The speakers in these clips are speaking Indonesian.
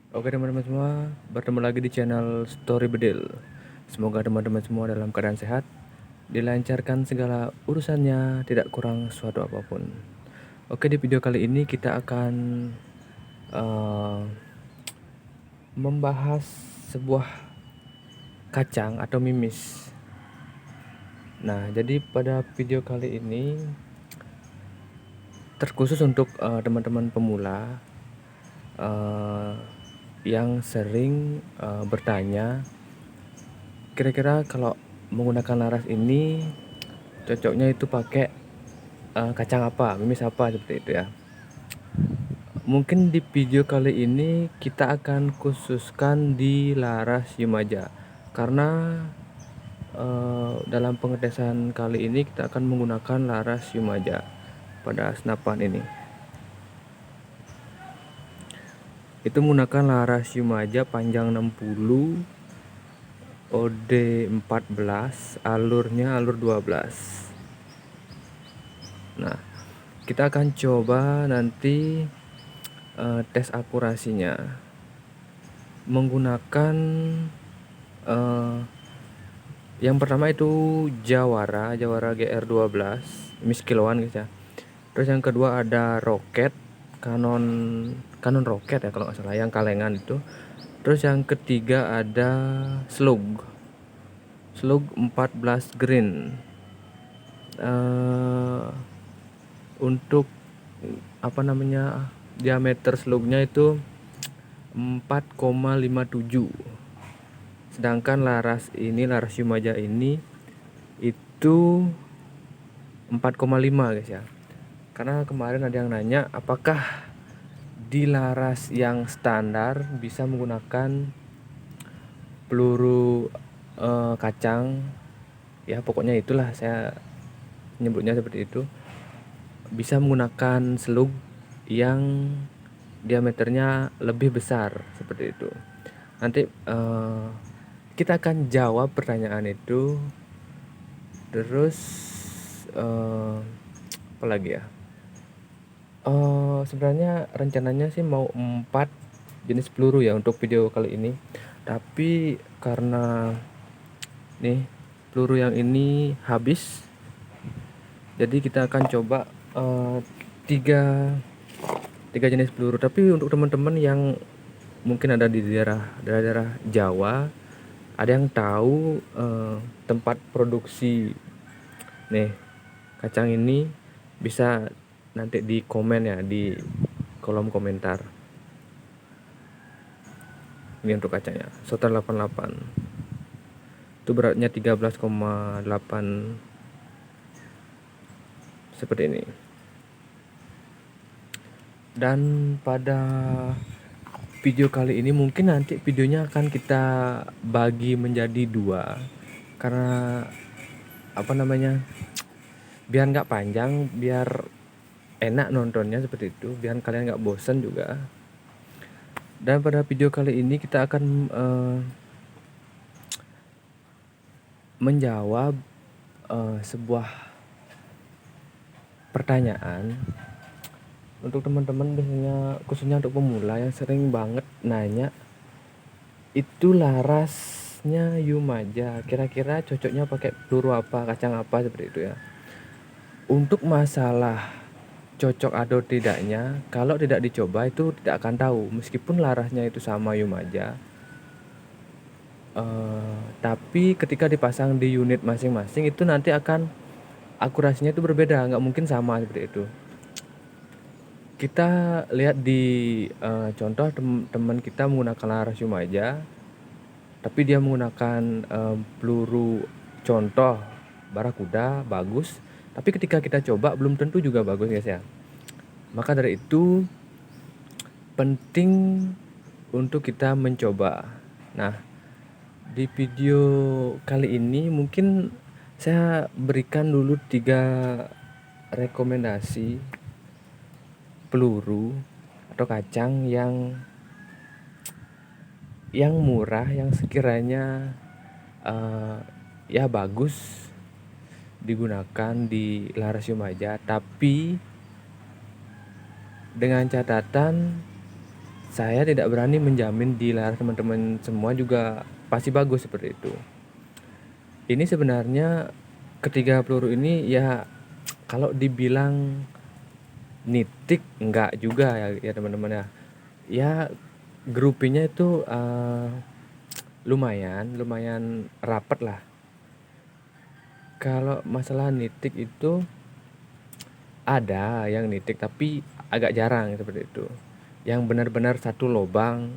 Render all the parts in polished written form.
Oke teman-teman semua, bertemu lagi di channel Story Bedil. Semoga teman-teman semua dalam keadaan sehat, dilancarkan segala urusannya, tidak kurang suatu apapun. Oke, di video kali ini kita akan eh, membahas sebuah kacang atau mimis. Nah, jadi pada video kali ini terkhusus untuk teman-teman pemula eh, yang sering bertanya, kira-kira kalau menggunakan laras ini cocoknya itu pakai kacang apa, mimis apa, seperti itu ya. Mungkin di video kali ini kita akan khususkan di laras Yumaja, karena dalam pengetesan kali ini kita akan menggunakan laras Yumaja pada senapan ini. Itu menggunakan laras Yumaja panjang 60, OD 14, alurnya alur 12. Nah, kita akan coba nanti tes akurasinya menggunakan eh, yang pertama itu Jawara GR12 miss kiloan guys ya. Terus yang kedua ada Rocket Canon Rocket ya kalau nggak salah, yang kalengan itu. Terus yang ketiga ada Slug 14 Green. Eh, untuk apa namanya, diameter slugnya itu 4,57. Sedangkan laras Yumaja ini itu 4,5 guys ya. Karena kemarin ada yang nanya apakah di laras yang standar bisa menggunakan peluru kacang, ya pokoknya itulah saya nyebutnya seperti itu, bisa menggunakan slug yang diameternya lebih besar seperti itu. Nanti kita akan jawab pertanyaan itu. Terus apa lagi ya? Sebenarnya rencananya sih mau 4 jenis peluru ya untuk video kali ini. Tapi karena nih peluru yang ini habis, jadi kita akan coba tiga jenis peluru. Tapi untuk teman-teman yang mungkin ada di daerah Jawa, ada yang tahu tempat produksi nih kacang ini, bisa nanti di komen ya, di kolom komentar. Ini untuk kacanya Sotar 88, itu beratnya 13,8 seperti ini. Dan pada video kali ini mungkin nanti videonya akan kita bagi menjadi 2, karena apa namanya, biar nggak panjang, biar enak nontonnya seperti itu, biar kalian nggak bosen juga. Dan pada video kali ini kita akan menjawab sebuah pertanyaan untuk teman-teman, biasanya khususnya untuk pemula yang sering banget nanya, itu larasnya Yumaja kira-kira cocoknya pakai peluru apa, kacang apa, seperti itu ya. Untuk masalah cocok atau tidaknya, kalau tidak dicoba itu tidak akan tahu, meskipun larasnya itu sama Yumaja. Tapi ketika dipasang di unit masing-masing itu nanti akan akurasinya itu berbeda, nggak mungkin sama seperti itu. Kita lihat di contoh teman kita menggunakan laras Yumaja, tapi dia menggunakan peluru contoh Barakuda, bagus. Tapi ketika kita coba belum tentu juga bagus guys ya. Maka dari itu penting untuk kita mencoba. Nah, di video kali ini mungkin saya berikan dulu 3 rekomendasi peluru atau kacang yang murah, yang sekiranya ya bagus digunakan di laras Yumaja, tapi dengan catatan saya tidak berani menjamin di layar teman-teman semua juga pasti bagus seperti itu. Ini sebenarnya ketiga peluru ini ya kalau dibilang nitik enggak juga ya teman-teman ya. Ya groupingnya itu lumayan rapat lah. Kalau masalah nitik itu ada yang nitik tapi agak jarang seperti itu. Yang benar-benar satu lubang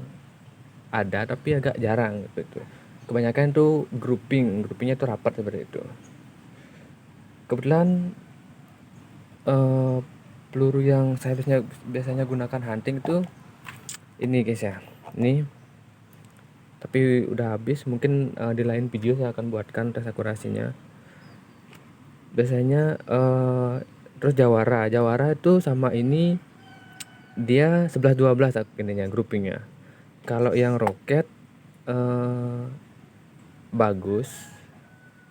ada tapi agak jarang seperti itu. Kebanyakan tuh groupingnya tuh rapat seperti itu. Kebetulan peluru yang saya biasanya gunakan hunting itu ini guys ya. Ini tapi udah habis, mungkin di lain video saya akan buatkan tes akurasinya. Biasanya terus Jawara itu sama ini dia 11-12 ininya groupingnya. Kalau yang roket bagus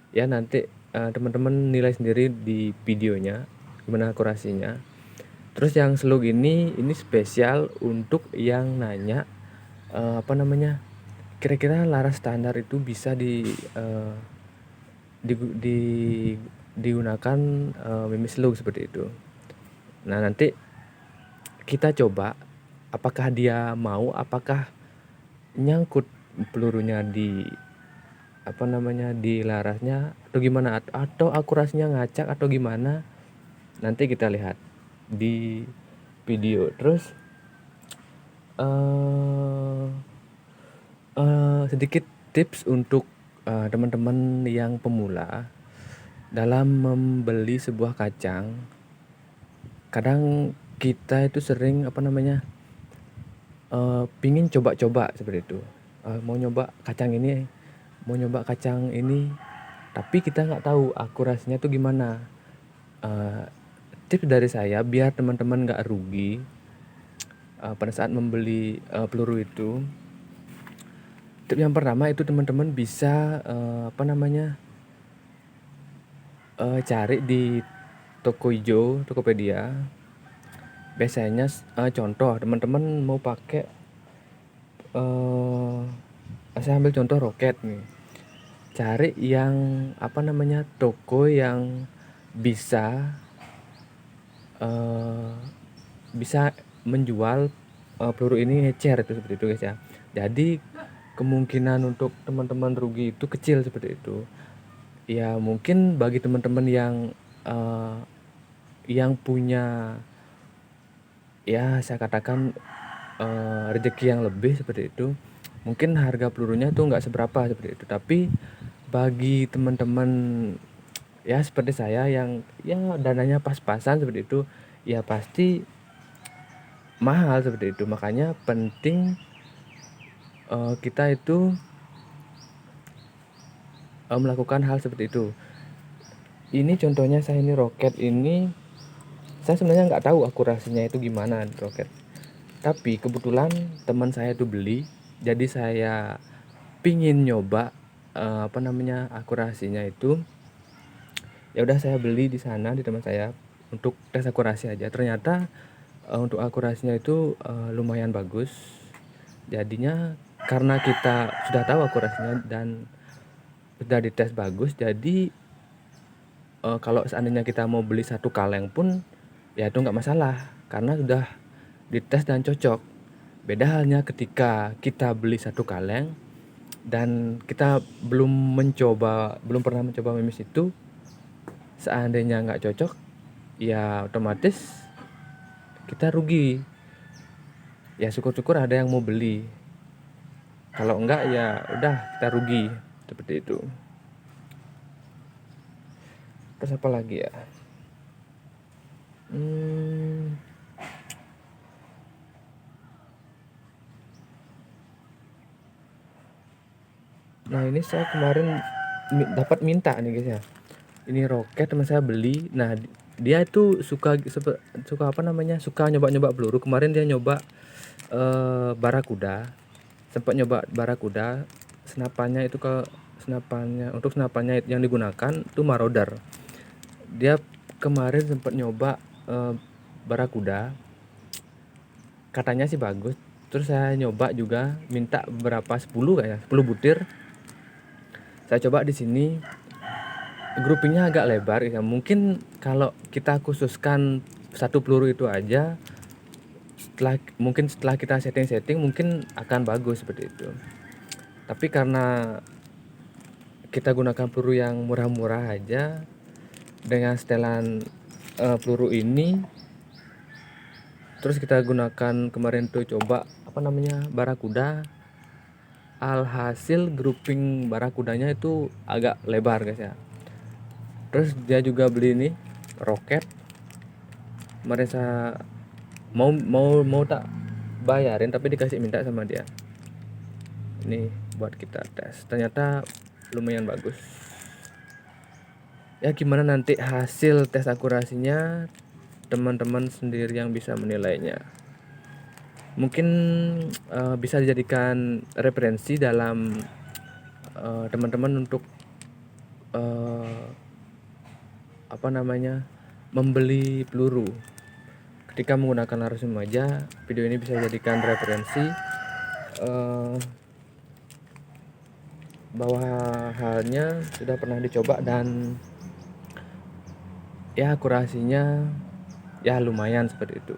ya, nanti teman-teman nilai sendiri di videonya gimana akurasinya. Terus yang slug ini spesial untuk yang nanya kira-kira laras standar itu bisa digunakan mimis slug seperti itu. Nah nanti kita coba apakah dia mau, apakah nyangkut pelurunya di di larasnya atau gimana, atau akurasinya ngacak atau gimana, nanti kita lihat di video. Terus sedikit tips untuk teman-teman yang pemula dalam membeli sebuah kacang. Kadang kita itu sering pingin coba-coba seperti itu, mau nyoba kacang ini, tapi kita nggak tahu akurasinya tuh gimana. Tips dari saya biar teman-teman nggak rugi pada saat membeli peluru itu. Tip yang pertama itu teman-teman bisa cari di toko hijau, Tokopedia. Biasanya contoh teman-teman mau pakai saya ambil contoh roket nih. Cari yang toko yang bisa menjual peluru ini ecer itu seperti itu guys ya. Jadi kemungkinan untuk teman-teman rugi itu kecil seperti itu. Ya mungkin bagi teman-teman yang punya ya saya katakan rezeki yang lebih seperti itu, mungkin harga pelurunya tuh nggak seberapa seperti itu. Tapi bagi teman-teman ya seperti saya yang ya dananya pas-pasan seperti itu, ya pasti mahal seperti itu. Makanya penting kita itu melakukan hal seperti itu. Ini contohnya saya ini roket ini, saya sebenarnya nggak tahu akurasinya itu gimana roket. Tapi kebetulan teman saya itu beli, jadi saya pingin nyoba akurasinya itu. Ya udah saya beli di sana di teman saya untuk tes akurasi aja. Ternyata untuk akurasinya itu lumayan bagus. Jadinya karena kita sudah tahu akurasinya dan sudah dites bagus, jadi kalau seandainya kita mau beli satu kaleng pun ya itu nggak masalah karena sudah dites dan cocok. Beda halnya ketika kita beli satu kaleng dan kita belum pernah mencoba mimis itu, seandainya nggak cocok ya otomatis kita rugi. Ya syukur-syukur ada yang mau beli, kalau enggak ya udah kita rugi seperti itu. Terus apa lagi ya? Nah ini saya kemarin dapat minta nih guys ya. Ini roket teman saya beli. Nah dia itu suka nyoba-nyoba peluru. Kemarin dia nyoba barakuda. Sempat nyoba barakuda. Untuk senapannya yang digunakan itu Marauder. Dia kemarin sempat nyoba barakuda. Katanya sih bagus. Terus saya nyoba juga minta berapa, 10 kayak 10 butir. Saya coba di sini groupingnya agak lebar ya. Mungkin kalau kita khususkan satu peluru itu aja, setelah kita setting mungkin akan bagus seperti itu. Tapi karena kita gunakan peluru yang murah-murah aja dengan setelan peluru ini, terus kita gunakan kemarin tuh coba barakuda, alhasil grouping barakudanya itu agak lebar guys ya. Terus dia juga beli ini roket, kemarin saya mau tak bayarin tapi dikasih minta sama dia, ini buat kita tes, ternyata lumayan bagus ya. Gimana nanti hasil tes akurasinya, teman-teman sendiri yang bisa menilainya. Mungkin bisa dijadikan referensi dalam teman-teman untuk membeli peluru. Ketika menggunakan laras remaja, video ini bisa dijadikan referensi bahwa halnya sudah pernah dicoba dan ya akurasinya ya lumayan seperti itu.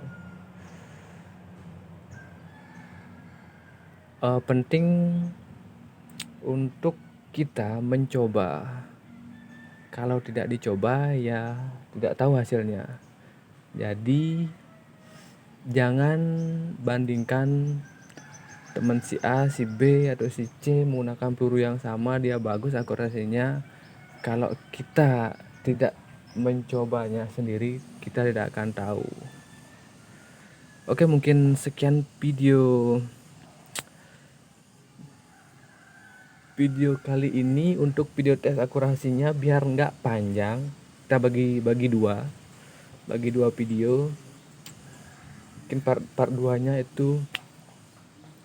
Penting untuk kita mencoba. Kalau tidak dicoba ya tidak tahu hasilnya. Jadi jangan bandingkan teman si A, si B atau si C menggunakan peluru yang sama, dia bagus akurasinya. Kalau kita tidak mencobanya sendiri, kita tidak akan tahu. Oke, mungkin sekian video kali ini. Untuk video tes akurasinya biar nggak panjang, kita bagi dua video. Mungkin part 2 nya itu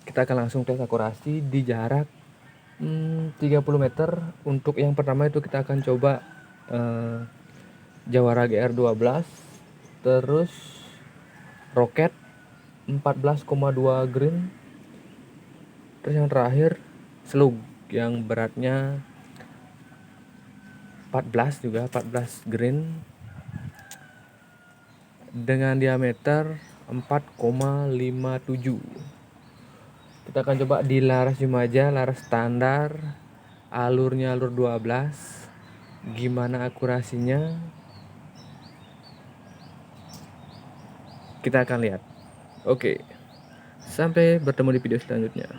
kita akan langsung tes akurasi di jarak 30 meter. Untuk yang pertama itu kita akan coba Jawara GR12, terus roket 14,2 green, terus yang terakhir slug yang beratnya 14 green dengan diameter 4,57. Kita akan coba di laras Jumaja, laras standar, alurnya alur 12. Gimana akurasinya? Kita akan lihat. Oke. Sampai bertemu di video selanjutnya.